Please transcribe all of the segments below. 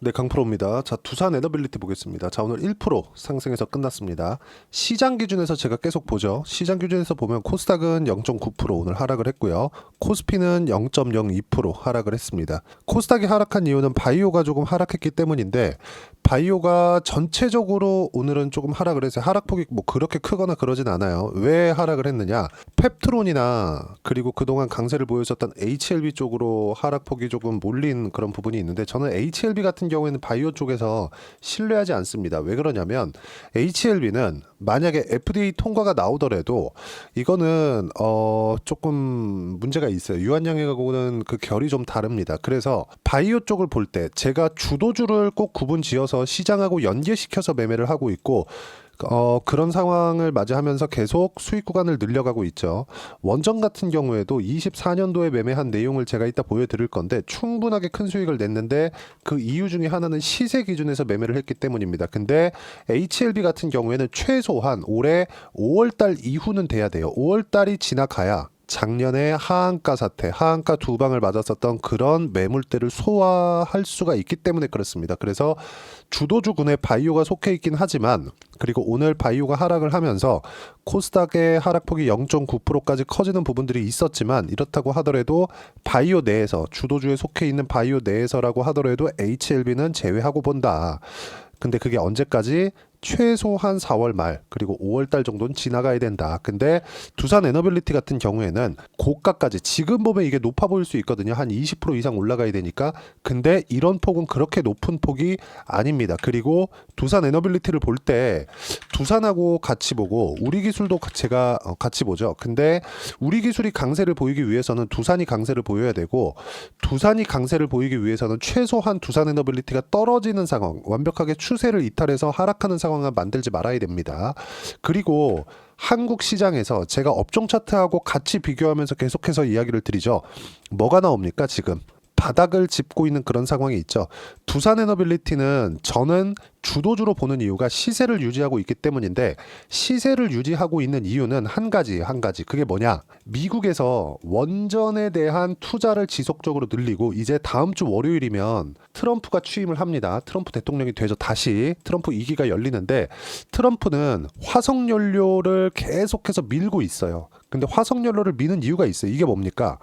네, 강프로입니다. 자, 두산 에너빌리티 보겠습니다. 자, 오늘 1% 상승해서 끝났습니다. 시장 기준에서 제가 계속 보죠. 시장 기준에서 보면 코스닥은 0.9% 오늘 하락을 했고요. 코스피는 0.02% 하락을 했습니다. 코스닥이 하락한 이유는 바이오가 조금 하락했기 때문인데 바이오가 전체적으로 오늘은 조금 하락을 해서 하락폭이 뭐 그렇게 크거나 그러진 않아요. 왜 하락을 했느냐? 펩트론이나 그리고 그동안 강세를 보여줬던 HLB 쪽으로 하락폭이 조금 몰린 그런 부분이 있는데 저는 HLB 같은 경우에는 바이오 쪽에서 신뢰하지 않습니다. 왜 그러냐면 HLB는 만약에 FDA 통과가 나오더라도 이거는 조금 문제가 있어요. 유한양행하고는 그 결이 좀 다릅니다. 그래서 바이오 쪽을 볼 때 제가 주도주를 꼭 구분 지어서 시장하고 연계시켜서 매매를 하고 있고 그런 상황을 맞이하면서 계속 수익 구간을 늘려가고 있죠. 원전 같은 경우에도 24년도에 매매한 내용을 제가 이따 보여드릴 건데 충분하게 큰 수익을 냈는데 그 이유 중에 하나는 시세 기준에서 매매를 했기 때문입니다. 근데 HLB 같은 경우에는 최소한 올해 5월달 이후는 돼야 돼요. 5월달이 지나가야 작년에 하한가 사태, 하한가 두 방을 맞았었던 그런 매물대를 소화할 수가 있기 때문에 그렇습니다. 그래서 주도주군에 바이오가 속해 있긴 하지만 그리고 오늘 바이오가 하락을 하면서 코스닥의 하락폭이 0.9%까지 커지는 부분들이 있었지만 이렇다고 하더라도 바이오 내에서 주도주에 속해 있는 바이오 내에서라고 하더라도 HLB는 제외하고 본다. 근데 그게 언제까지? 최소한 4월 말 그리고 5월 달 정도는 지나가야 된다. 근데 두산 에너빌리티 같은 경우에는 고가까지 지금 보면 이게 높아 보일 수 있거든요. 한 20% 이상 올라가야 되니까. 근데 이런 폭은 그렇게 높은 폭이 아닙니다. 그리고 두산 에너빌리티를 볼 때 두산하고 같이 보고 우리 기술도 제가 같이 보죠. 근데 우리 기술이 강세를 보이기 위해서는 두산이 강세를 보여야 되고 두산이 강세를 보이기 위해서는 최소한 두산 에너빌리티가 떨어지는 상황, 완벽하게 추세를 이탈해서 하락하는 상황을 만들지 말아야 됩니다. 그리고 한국 시장에서 제가 업종 차트하고 같이 비교하면서 계속해서 이야기를 드리죠. 뭐가 나옵니까 지금? 바닥을 짚고 있는 그런 상황이 있죠. 두산 에너빌리티는 저는 주도주로 보는 이유가 시세를 유지하고 있기 때문인데 시세를 유지하고 있는 이유는 한 가지. 그게 뭐냐? 미국에서 원전에 대한 투자를 지속적으로 늘리고 이제 다음 주 월요일이면 트럼프가 취임을 합니다. 트럼프 대통령이 되죠. 다시 트럼프 2기가 열리는데 트럼프는 화석연료를 계속해서 밀고 있어요. 근데 화석연료를 미는 이유가 있어요. 이게 뭡니까?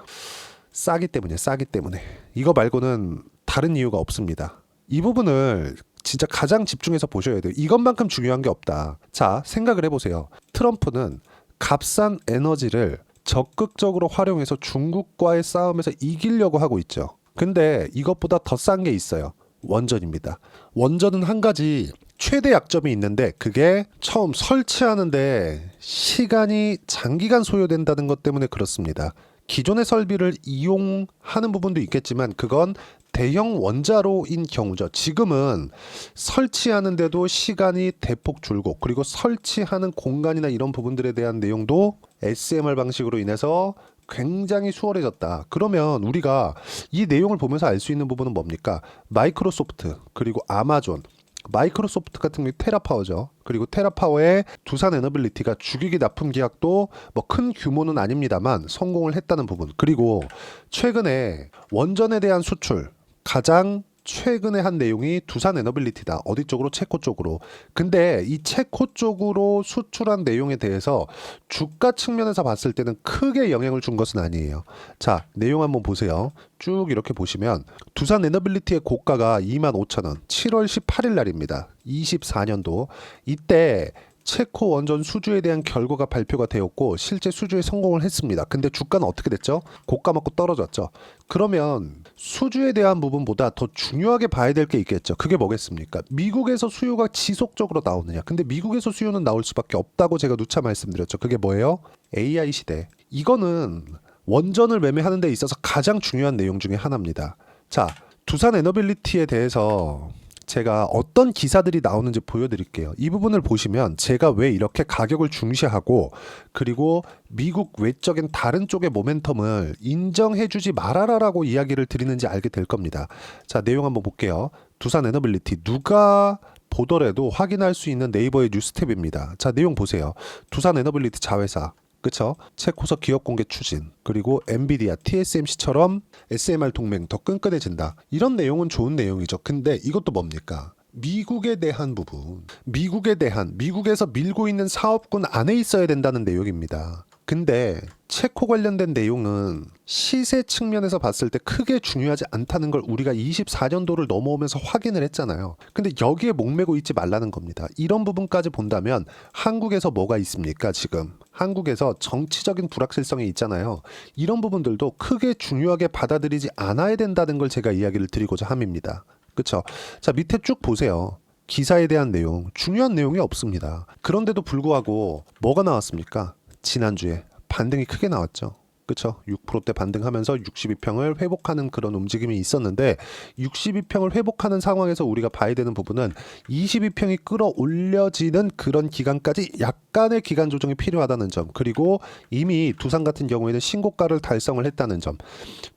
싸기 때문에. 이거 말고는 다른 이유가 없습니다. 이 부분을 진짜 가장 집중해서 보셔야 돼요. 이것만큼 중요한 게 없다. 자, 생각을 해보세요. 트럼프는 값싼 에너지를 적극적으로 활용해서 중국과의 싸움에서 이기려고 하고 있죠. 근데 이것보다 더 싼 게 있어요. 원전입니다. 원전은 한 가지 최대 약점이 있는데 그게 처음 설치하는데 시간이 장기간 소요된다는 것 때문에 그렇습니다. 기존의 설비를 이용하는 부분도 있겠지만 그건 대형 원자로인 경우죠. 지금은 설치하는데도 시간이 대폭 줄고 그리고 설치하는 공간이나 이런 부분들에 대한 내용도 SMR 방식으로 인해서 굉장히 수월해졌다. 그러면 우리가 이 내용을 보면서 알 수 있는 부분은 뭡니까? 마이크로소프트 그리고 아마존 마이크로소프트 같은 경우 테라파워죠. 그리고 테라파워의 두산 에너빌리티가 주기기 납품 계약도 뭐 큰 규모는 아닙니다만 성공을 했다는 부분. 그리고 최근에 원전에 대한 수출 가장 최근에 한 내용이 두산 에너빌리티다. 어디 쪽으로? 체코 쪽으로. 근데 이 체코 쪽으로 수출한 내용에 대해서 주가 측면에서 봤을 때는 크게 영향을 준 것은 아니에요. 자, 내용 한번 보세요. 쭉 이렇게 보시면 두산 에너빌리티의 고가가 25,000원 7월 18일 날입니다. 24년도. 이때 체코 원전 수주에 대한 결과가 발표가 되었고 실제 수주에 성공을 했습니다. 근데 주가는 어떻게 됐죠? 고가 맞고 떨어졌죠. 그러면 수주에 대한 부분보다 더 중요하게 봐야 될 게 있겠죠. 그게 뭐겠습니까? 미국에서 수요가 지속적으로 나오느냐. 근데 미국에서 수요는 나올 수밖에 없다고 제가 누차 말씀드렸죠. 그게 뭐예요? AI 시대. 이거는 원전을 매매하는 데 있어서 가장 중요한 내용 중에 하나입니다. 자, 두산 에너빌리티에 대해서 제가 어떤 기사들이 나오는지 보여드릴게요. 이 부분을 보시면 제가 왜 이렇게 가격을 중시하고 그리고 미국 외적인 다른 쪽의 모멘텀을 인정해주지 말아라라고 이야기를 드리는지 알게 될 겁니다. 자, 내용 한번 볼게요. 두산 에너빌리티 누가 보더라도 확인할 수 있는 네이버의 뉴스탭입니다. 자, 내용 보세요. 두산 에너빌리티 자회사 그쵸? 체코서 기업 공개 추진, 그리고 엔비디아, TSMC처럼 SMR 동맹 더 끈끈해진다. 이런 내용은 좋은 내용이죠. 근데 이것도 뭡니까? 미국에 대한 부분, 미국에서 밀고 있는 사업군 안에 있어야 된다는 내용입니다. 근데 체코 관련된 내용은 시세 측면에서 봤을 때 크게 중요하지 않다는 걸 우리가 24년도를 넘어오면서 확인을 했잖아요. 근데 여기에 목매고 있지 말라는 겁니다. 이런 부분까지 본다면 한국에서 뭐가 있습니까, 지금? 한국에서 정치적인 불확실성이 있잖아요. 이런 부분들도 크게 중요하게 받아들이지 않아야 된다는 걸 제가 이야기를 드리고자 함입니다. 그쵸? 자, 밑에 쭉 보세요. 기사에 대한 내용, 중요한 내용이 없습니다. 그런데도 불구하고 뭐가 나왔습니까? 지난주에 반등이 크게 나왔죠. 그쵸? 6%대 반등하면서 62평을 회복하는 그런 움직임이 있었는데 62평을 회복하는 상황에서 우리가 봐야 되는 부분은 22평이 끌어올려지는 그런 기간까지 약간의 기간 조정이 필요하다는 점, 그리고 이미 두산 같은 경우에는 신고가를 달성을 했다는 점.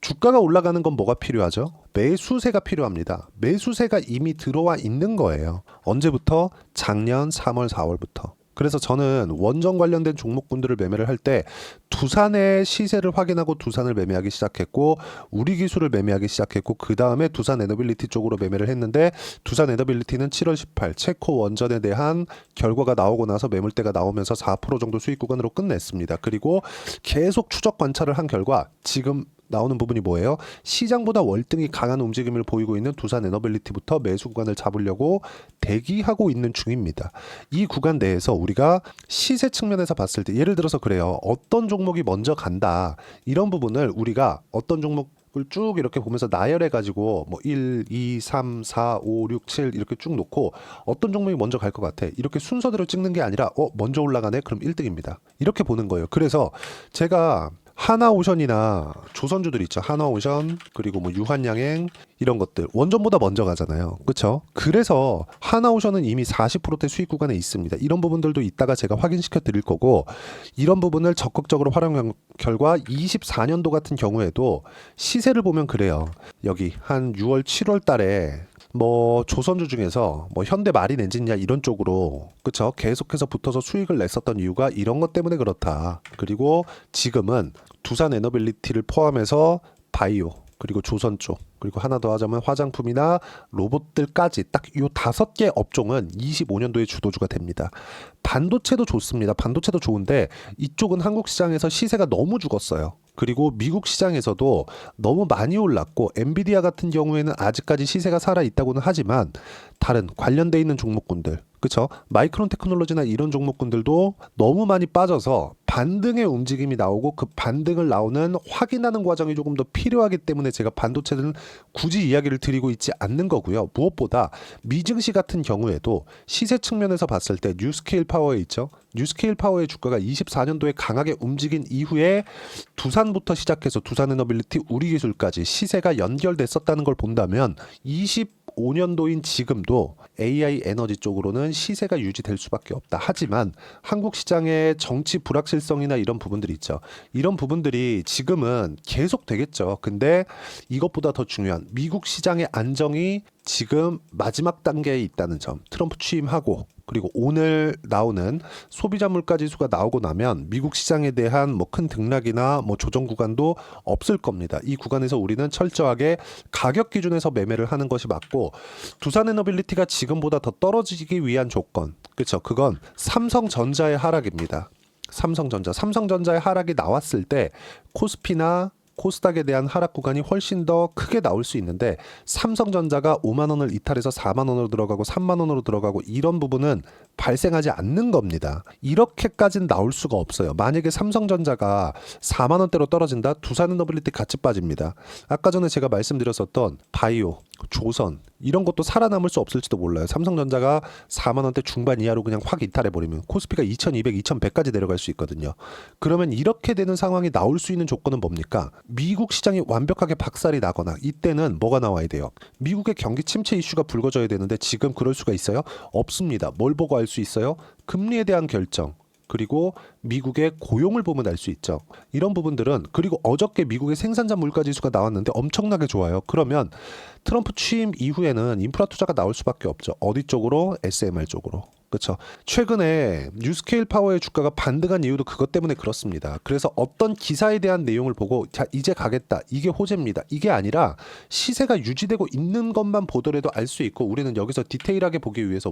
주가가 올라가는 건 뭐가 필요하죠? 매수세가 필요합니다. 매수세가 이미 들어와 있는 거예요. 언제부터? 작년 3월, 4월부터. 그래서 저는 원전 관련된 종목군들을 매매를 할 때 두산의 시세를 확인하고 두산을 매매하기 시작했고, 우리 기술을 매매하기 시작했고, 그 다음에 두산 에너빌리티 쪽으로 매매를 했는데, 두산 에너빌리티는 7월 18 체코 원전에 대한 결과가 나오고 나서 매물대가 나오면서 4% 정도 수익 구간으로 끝냈습니다. 그리고 계속 추적 관찰을 한 결과 지금 나오는 부분이 뭐예요? 시장보다 월등히 강한 움직임을 보이고 있는 두산 에너빌리티부터 매수 구간을 잡으려고 대기하고 있는 중입니다. 이 구간 내에서 우리가 시세 측면에서 봤을 때 예를 들어서 그래요. 어떤 종목이 먼저 간다. 이런 부분을 우리가 어떤 종목을 쭉 이렇게 보면서 나열해가지고 뭐 1, 2, 3, 4, 5, 6, 7 이렇게 쭉 놓고 어떤 종목이 먼저 갈 것 같아. 이렇게 순서대로 찍는 게 아니라 먼저 올라가네? 그럼 1등입니다. 이렇게 보는 거예요. 그래서 제가 하나오션이나 조선주들 있죠. 하나오션, 그리고 뭐 유한양행 이런 것들 원전보다 먼저 가잖아요. 그렇죠? 그래서 하나오션은 이미 40%대 수익 구간에 있습니다. 이런 부분들도 이따가 제가 확인시켜 드릴 거고, 이런 부분을 적극적으로 활용한 결과 24년도 같은 경우에도 시세를 보면 그래요. 여기 한 6월, 7월 달에 뭐 조선주 중에서 뭐 현대 마린 엔지니어 이런 쪽으로 그쵸 계속해서 붙어서 수익을 냈었던 이유가 이런 것 때문에 그렇다. 그리고 지금은 두산 에너빌리티를 포함해서 바이오, 그리고 조선 쪽, 그리고 하나 더 하자면 화장품이나 로봇들까지 딱 요 5개 업종은 25년도에 주도주가 됩니다. 반도체도 좋습니다. 반도체도 좋은데 이쪽은 한국 시장에서 시세가 너무 죽었어요. 그리고 미국 시장에서도 너무 많이 올랐고, 엔비디아 같은 경우에는 아직까지 시세가 살아 있다고는 하지만 다른 관련돼 있는 종목군들, 그쵸? 마이크론 테크놀로지나 이런 종목군들도 너무 많이 빠져서 반등의 움직임이 나오고, 그 반등을 나오는 확인하는 과정이 조금 더 필요하기 때문에 제가 반도체는 굳이 이야기를 드리고 있지 않는 거고요. 무엇보다 미증시 같은 경우에도 시세 측면에서 봤을 때 뉴스케일 파워에 있죠. 뉴스케일 파워의 주가가 24년도에 강하게 움직인 이후에 두산부터 시작해서 두산에너빌리티, 우리기술까지 시세가 연결됐었다는 걸 본다면 25년도인 지금도 AI 에너지 쪽으로는 시세가 유지될 수밖에 없다. 하지만 한국 시장의 정치 불확실성이나 이런 부분들이 있죠. 이런 부분들이 지금은 계속 되겠죠. 근데 이것보다 더 중요한 미국 시장의 안정이 지금 마지막 단계에 있다는 점, 트럼프 취임하고 그리고 오늘 나오는 소비자 물가 지수가 나오고 나면 미국 시장에 대한 뭐 큰 등락이나 뭐 조정 구간도 없을 겁니다. 이 구간에서 우리는 철저하게 가격 기준에서 매매를 하는 것이 맞고, 두산에너빌리티가 지금보다 더 떨어지기 위한 조건, 그렇죠? 그건 삼성전자의 하락입니다. 삼성전자의 하락이 나왔을 때 코스피나 코스닥에 대한 하락 구간이 훨씬 더 크게 나올 수 있는데, 삼성전자가 5만 원을 이탈해서 4만 원으로 들어가고 3만 원으로 들어가고 이런 부분은 발생하지 않는 겁니다. 이렇게까지는 나올 수가 없어요. 만약에 삼성전자가 4만 원대로 떨어진다? 두산에너빌리티 같이 빠집니다. 아까 전에 제가 말씀드렸었던 바이오, 조선 이런 것도 살아남을 수 없을지도 몰라요. 삼성전자가 4만 원대 중반 이하로 그냥 확 이탈해버리면 코스피가 2200, 2100까지 내려갈 수 있거든요. 그러면 이렇게 되는 상황이 나올 수 있는 조건은 뭡니까? 미국 시장이 완벽하게 박살이 나거나, 이때는 뭐가 나와야 돼요? 미국의 경기 침체 이슈가 불거져야 되는데 지금 그럴 수가 있어요? 없습니다. 뭘 보고 알 수 있어요? 금리에 대한 결정, 그리고 미국의 고용을 보면 알 수 있죠. 이런 부분들은, 그리고 어저께 미국의 생산자 물가 지수가 나왔는데 엄청나게 좋아요. 그러면 트럼프 취임 이후에는 인프라 투자가 나올 수밖에 없죠. 어디 쪽으로? SMR 쪽으로. 그렇죠. 최근에 뉴스케일 파워의 주가가 반등한 이유도 그것 때문에 그렇습니다. 그래서 어떤 기사에 대한 내용을 보고 자 이제 가겠다. 이게 호재입니다. 이게 아니라 시세가 유지되고 있는 것만 보더라도 알 수 있고 우리는 여기서 디테일하게 보기 위해서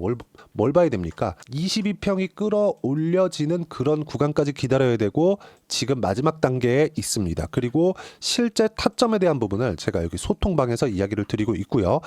뭘 봐야 됩니까? 22평이 끌어올려지는 그런 구간까지 기다려야 되고 지금 마지막 단계에 있습니다. 그리고 실제 타점에 대한 부분을 제가 여기 소통방에서 이야기를 드리고 있고요.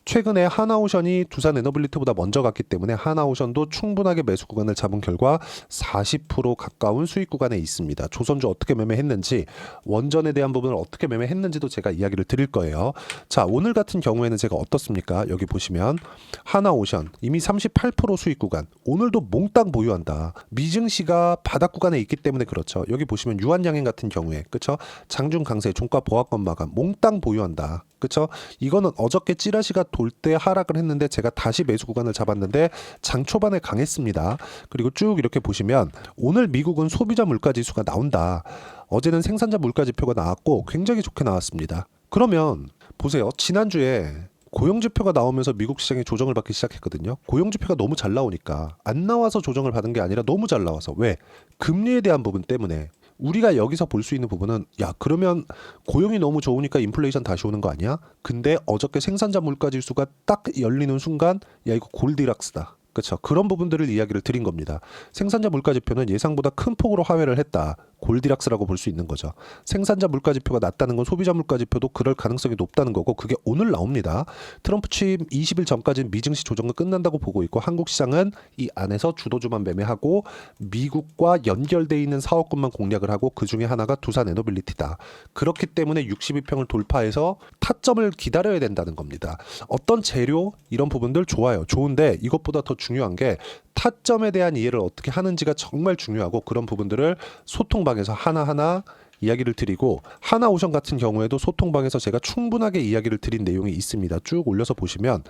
최근에 하나오션이 두산 에너빌리티보다 먼저 갔기 때문에 하나오션도 충분하게 매수 구간을 잡은 결과 40% 가까운 수익 구간에 있습니다. 조선주 어떻게 매매했는지 원전에 대한 부분을 어떻게 매매했는지도 제가 이야기를 드릴 거예요. 자, 오늘 같은 경우에는 제가 어떻습니까? 여기 보시면 하나오션 이미 38% 수익 구간 오늘도 몽땅 보유한다. 미증시가 바닥 구간에 있기 때문에 그렇죠. 여기 보시면 유한양행 같은 경우에 그렇죠. 장중 강세 종가 보합권 마감 몽땅 보유한다. 그렇죠? 이거는 어저께 찌라시가 돌 때 하락을 했는데 제가 다시 매수 구간을 잡았는데 장 초반에 강했습니다. 그리고 쭉 이렇게 보시면 오늘 미국은 소비자 물가 지수가 나온다. 어제는 생산자 물가 지표가 나왔고 굉장히 좋게 나왔습니다. 그러면 보세요. 지난주에 고용지표가 나오면서 미국 시장이 조정을 받기 시작했거든요. 고용지표가 너무 잘 나오니까 안 나와서 조정을 받은 게 아니라 너무 잘 나와서 왜? 금리에 대한 부분 때문에 우리가 여기서 볼 수 있는 부분은 야 그러면 고용이 너무 좋으니까 인플레이션 다시 오는 거 아니야? 근데 어저께 생산자 물가 지수가 딱 열리는 순간 야 이거 골디락스다. 그렇죠. 그런 부분들을 이야기를 드린 겁니다. 생산자 물가 지표는 예상보다 큰 폭으로 하회를 했다. 골디락스라고 볼 수 있는 거죠. 생산자 물가 지표가 낮다는 건 소비자 물가 지표도 그럴 가능성이 높다는 거고 그게 오늘 나옵니다. 트럼프 취임 20일 전까지는 미증시 조정은 끝난다고 보고 있고 한국 시장은 이 안에서 주도주만 매매하고 미국과 연결돼 있는 사업군만 공략을 하고 그 중에 하나가 두산 에너빌리티다. 그렇기 때문에 62평을 돌파해서 타점을 기다려야 된다는 겁니다. 어떤 재료 이런 부분들 좋아요. 좋은데 이것보다 더 중요한 게 타점에 대한 이해를 어떻게 하는지가 정말 중요하고 그런 부분들을 소통방에서 하나하나 이야기를 드리고 하나오션 같은 경우에도 소통방에서 제가 충분하게 이야기를 드린 내용이 있습니다. 쭉 올려서 보시면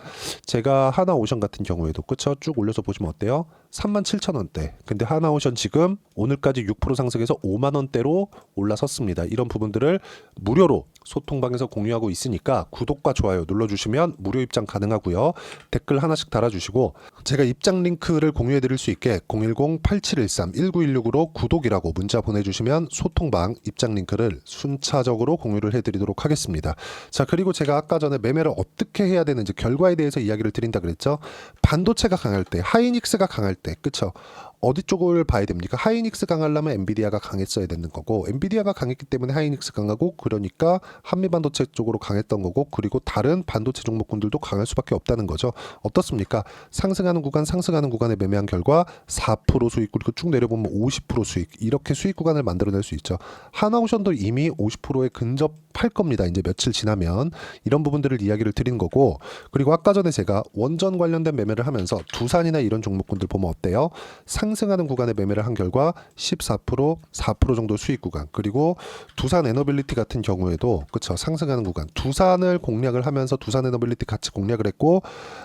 제가 하나오션 같은 경우에도 그쵸? 쭉 올려서 보시면 어때요? 37,000원대. 근데 하나오션 지금 오늘까지 6% 상승해서 5만 원대로 올라섰습니다. 이런 부분들을 무료로 소통방에서 공유하고 있으니까 구독과 좋아요 눌러주시면 무료 입장 가능하고요. 댓글 하나씩 달아주시고 제가 입장 링크를 공유해 드릴 수 있게 010-8713-1916으로 구독이라고 문자 보내주시면 소통방 입장 링크를 순차적으로 공유를 해드리도록 하겠습니다. 자, 그리고 제가 아까 전에 매매를 어떻게 해야 되는지 결과에 대해서 이야기를 드린다 그랬죠. 반도체가 강할 때, 하이닉스가 강할 때, 그쵸? 어디 쪽을 봐야 됩니까? 하이닉스 강하려면 엔비디아가 강했어야 되는 거고 엔비디아가 강했기 때문에 하이닉스 강하고 그러니까 한미반도체 쪽으로 강했던 거고 그리고 다른 반도체 종목군들도 강할 수밖에 없다는 거죠. 어떻습니까? 상승하는 구간에 매매한 결과 4% 수익 그리고 쭉 내려보면 50% 수익 이렇게 수익 구간을 만들어낼 수 있죠. 하나오션도 이미 50%에 근접할 겁니다. 이제 며칠 지나면 이런 부분들을 이야기를 드린 거고 그리고 아까 전에 제가 원전 관련된 매매를 하면서 두산이나 이런 종목군들 보면 어때요? 상승하는 구간에 매매를 한 결과 14%, 4% 정도 수익 구간 그리고 두산 에너빌리티 같은 경우에도 그쵸 상승하는 구간 두산을 공략을 하면서 두산 에너빌리티 같이 공략을 했고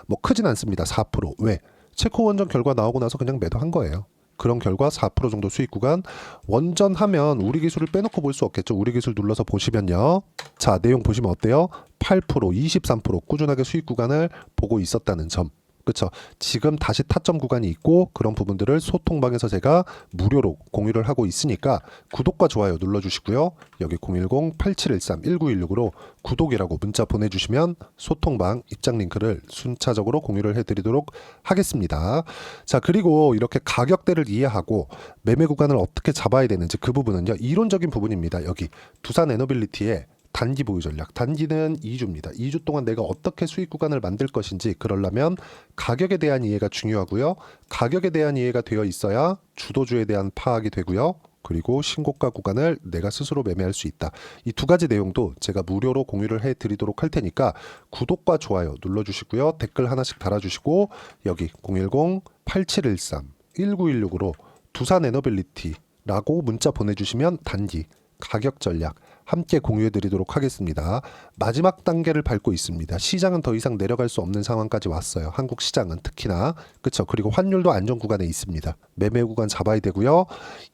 뭐 크진 않습니다. 4% 왜? 체코 원전 결과 나오고 나서 그냥 매도한 거예요. 그런 결과 4% 정도 수익 구간 원전 하면 우리 기술을 빼놓고 볼 수 없겠죠. 우리 기술 눌러서 보시면요. 자 내용 보시면 어때요? 8%, 23% 꾸준하게 수익 구간을 보고 있었다는 점. 그렇죠. 지금 다시 타점 구간이 있고 그런 부분들을 소통방에서 제가 무료로 공유를 하고 있으니까 구독과 좋아요 눌러주시고요. 여기 010-8713-1916으로 구독이라고 문자 보내주시면 소통방 입장 링크를 순차적으로 공유를 해드리도록 하겠습니다. 자 그리고 이렇게 가격대를 이해하고 매매 구간을 어떻게 잡아야 되는지 그 부분은요. 이론적인 부분입니다. 여기 두산 에너빌리티의 단기 보유 전략. 단기는 2주입니다. 2주 동안 내가 어떻게 수익 구간을 만들 것인지 그러려면 가격에 대한 이해가 중요하고요. 가격에 대한 이해가 되어 있어야 주도주에 대한 파악이 되고요. 그리고 신고가 구간을 내가 스스로 매매할 수 있다. 이 두 가지 내용도 제가 무료로 공유를 해드리도록 할 테니까 구독과 좋아요 눌러주시고요. 댓글 하나씩 달아주시고 여기 010-8713-1916으로 두산 에너빌리티라고 문자 보내주시면 단기 가격 전략 함께 공유해 드리도록 하겠습니다. 마지막 단계를 밟고 있습니다. 시장은 더 이상 내려갈 수 없는 상황까지 왔어요. 한국 시장은 특히나. 그쵸. 그리고 환율도 안정 구간에 있습니다. 매매 구간 잡아야 되고요.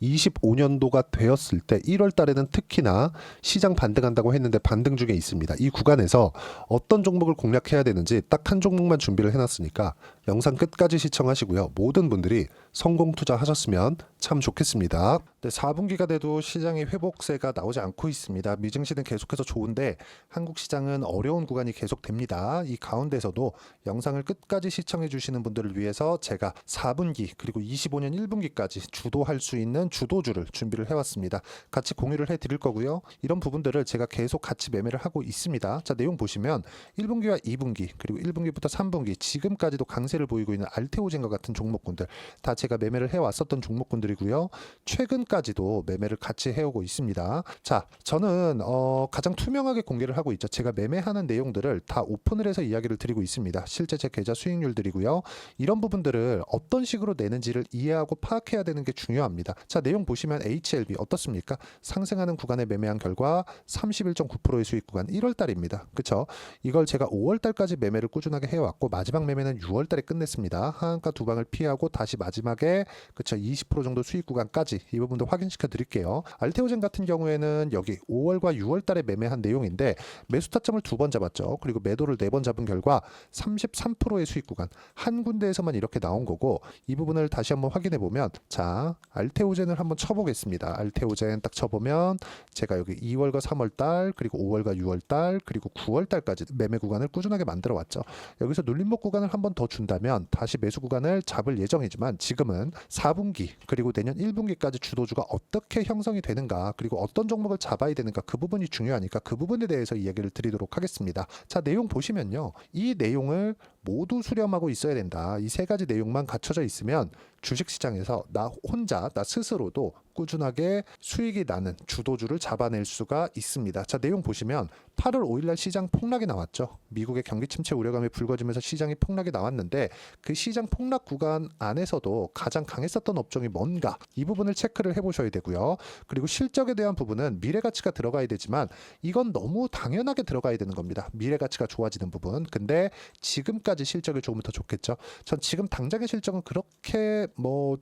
25년도가 되었을 때 1월 달에는 특히나 시장 반등한다고 했는데 반등 중에 있습니다. 이 구간에서 어떤 종목을 공략해야 되는지 딱 한 종목만 준비를 해놨으니까 영상 끝까지 시청하시고요. 모든 분들이 성공 투자하셨으면 참 좋겠습니다. 네, 4분기가 돼도 시장의 회복세가 나오지 않고 있습니다. 미증시는 계속해서 좋은데 한국 시장은 어려운 구간이 계속됩니다. 이 가운데서도 영상을 끝까지 시청해 주시는 분들을 위해서 제가 4분기 그리고 25년 1분기까지 주도할 수 있는 주도주를 준비를 해왔습니다. 같이 공유를 해드릴 거고요. 이런 부분들을 제가 계속 같이 매매를 하고 있습니다. 자, 내용 보시면 1분기와 2분기 그리고 1분기부터 3분기 지금까지도 강세를 보이고 있는 알테오젠과 같은 종목군들 다 제가 매매를 해왔었던 종목군들이고요. 최근까지도 매매를 같이 해오고 있습니다. 자, 저는 가장 투명하게 공개를 하고 있죠. 제가 매매하는 내용들을 다 오픈을 해서 이야기를 드리고 있습니다. 실제 제 계좌 수익률들이고요. 이런 부분들을 어떤 식으로 내는지를 이해하고 파악해야 되는 게 중요합니다. 자, 내용 보시면 HLB 어떻습니까? 상승하는 구간에 매매한 결과 31.9%의 수익 구간 1월 달입니다. 그쵸? 이걸 제가 5월 달까지 매매를 꾸준하게 해왔고 마지막 매매는 6월 달에 끝냈습니다. 하한가 두 방을 피하고 다시 마지막에 그쵸 20% 정도 수익 구간까지 이 부분도 확인시켜 드릴게요. 알테오젠 같은 경우에는 여기 5월과 6월 달에 매매한 내용인데 매수 타점을 2번 잡았죠. 그리고 매도를 4번 잡은 결과 33%의 수익 구간 한 군데에서만 이렇게 나온 거고 이 부분을 다시 한번 확인해 보면 자 알테오젠을 한번 쳐보겠습니다. 알테오젠 딱 쳐보면 제가 여기 2월과 3월 달 그리고 5월과 6월 달 그리고 9월 달까지 매매 구간을 꾸준하게 만들어 왔죠. 여기서 눌림목 구간을 한번 더 준다면 다시 매수 구간을 잡을 예정이지만 지금은 4분기 그리고 내년 1분기까지 주도주가 어떻게 형성이 되는가 그리고 어떤 종목을 잡아야 되는가 그 부분이 중요하니까 그 부분에 대해서 이야기를 드리도록 하겠습니다. 자, 내용 보시면요. 이 내용을 모두 수렴하고 있어야 된다. 이 세 가지 내용만 갖춰져 있으면 주식시장에서 나 혼자 나 스스로도 꾸준하게 수익이 나는 주도주를 잡아낼 수가 있습니다. 자, 내용 보시면 8월 5일날 시장 폭락이 나왔죠. 미국의 경기 침체 우려감이 불거지면서 시장이 폭락이 나왔는데 그 시장 폭락 구간 안에서도 가장 강했었던 업종이 뭔가 이 부분을 체크를 해보셔야 되고요. 그리고 실적에 대한 부분은 미래가치가 들어가야 되지만 이건 너무 당연하게 들어가야 되는 겁니다. 미래가치가 좋아지는 부분. 근데 지금까지 실적이 조금 더 좋겠죠. 전 지금 당장의 실적은 그렇게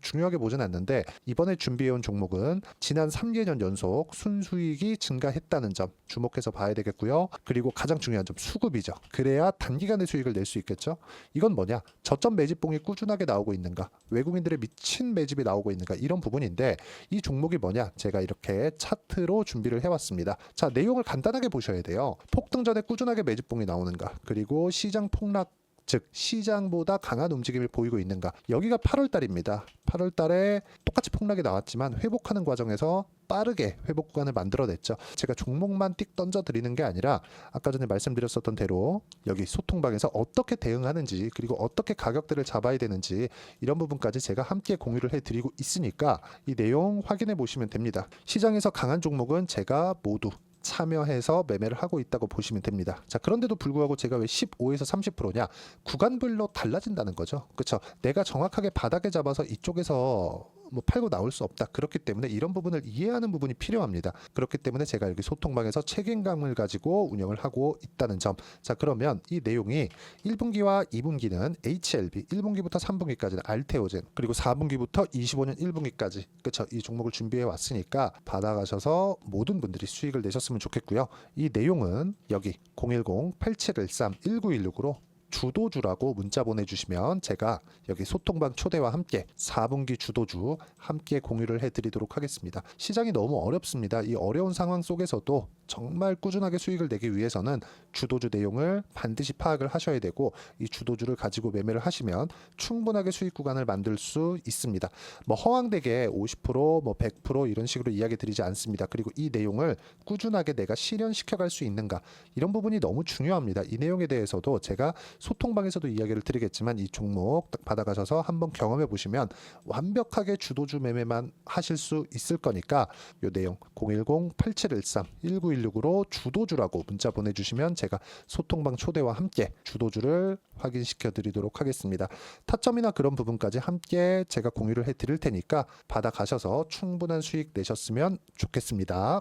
중요하게 보진 않는데 이번에 준비해온 종목은 지난 3개년 연속 순수익이 증가했다는 점 주목해서 봐야 되겠고요. 그리고 가장 중요한 점 수급이죠. 그래야 단기간에 수익을 낼 수 있겠죠. 이건 뭐냐? 저점 매집봉이 꾸준하게 나오고 있는가? 외국인들의 미친 매집이 나오고 있는가? 이런 부분인데 이 종목이 뭐냐? 제가 이렇게 차트로 준비를 해왔습니다. 자, 내용을 간단하게 보셔야 돼요. 폭등 전에 꾸준하게 매집봉이 나오는가? 그리고 시장 폭락 즉 시장보다 강한 움직임을 보이고 있는가. 여기가 8월 달입니다. 8월 달에 똑같이 폭락이 나왔지만 회복하는 과정에서 빠르게 회복 구간을 만들어냈죠. 제가 종목만 띡 던져드리는 게 아니라 아까 전에 말씀드렸었던 대로 여기 소통방에서 어떻게 대응하는지 그리고 어떻게 가격대를 잡아야 되는지 이런 부분까지 제가 함께 공유를 해드리고 있으니까 이 내용 확인해 보시면 됩니다. 시장에서 강한 종목은 제가 모두 참여해서 매매를 하고 있다고 보시면 됩니다. 자, 그런데도 불구하고 제가 왜 15에서 30%냐? 구간별로 달라진다는 거죠. 그렇죠? 내가 정확하게 바닥에 잡아서 이쪽에서 팔고 나올 수 없다. 그렇기 때문에 이런 부분을 이해하는 부분이 필요합니다. 그렇기 때문에 제가 여기 소통방에서 책임감을 가지고 운영을 하고 있다는 점. 자, 그러면 이 내용이 1분기와 2분기는 HLB, 1분기부터 3분기까지는 알테오젠, 그리고 4분기부터 25년 1분기까지 그렇죠. 이 종목을 준비해 왔으니까 받아가셔서 모든 분들이 수익을 내셨으면 좋겠고요. 이 내용은 여기 010-8713-1916으로 주도주라고 문자 보내주시면 제가 여기 소통방 초대와 함께 4분기 주도주 함께 공유를 해드리도록 하겠습니다. 시장이 너무 어렵습니다. 이 어려운 상황 속에서도 정말 꾸준하게 수익을 내기 위해서는 주도주 내용을 반드시 파악을 하셔야 되고 이 주도주를 가지고 매매를 하시면 충분하게 수익 구간을 만들 수 있습니다. 허황되게 50%, 100% 이런 식으로 이야기 드리지 않습니다. 그리고 이 내용을 꾸준하게 내가 실현시켜 갈 수 있는가 이런 부분이 너무 중요합니다. 이 내용에 대해서도 제가 소통방에서도 이야기를 드리겠지만 이 종목 딱 받아가셔서 한번 경험해 보시면 완벽하게 주도주 매매만 하실 수 있을 거니까 이 내용 010-8713-1916으로 주도주라고 문자 보내주시면 제가 소통방 초대와 함께 주도주를 확인시켜 드리도록 하겠습니다. 타점이나 그런 부분까지 함께 제가 공유를 해 드릴 테니까 받아가셔서 충분한 수익 내셨으면 좋겠습니다.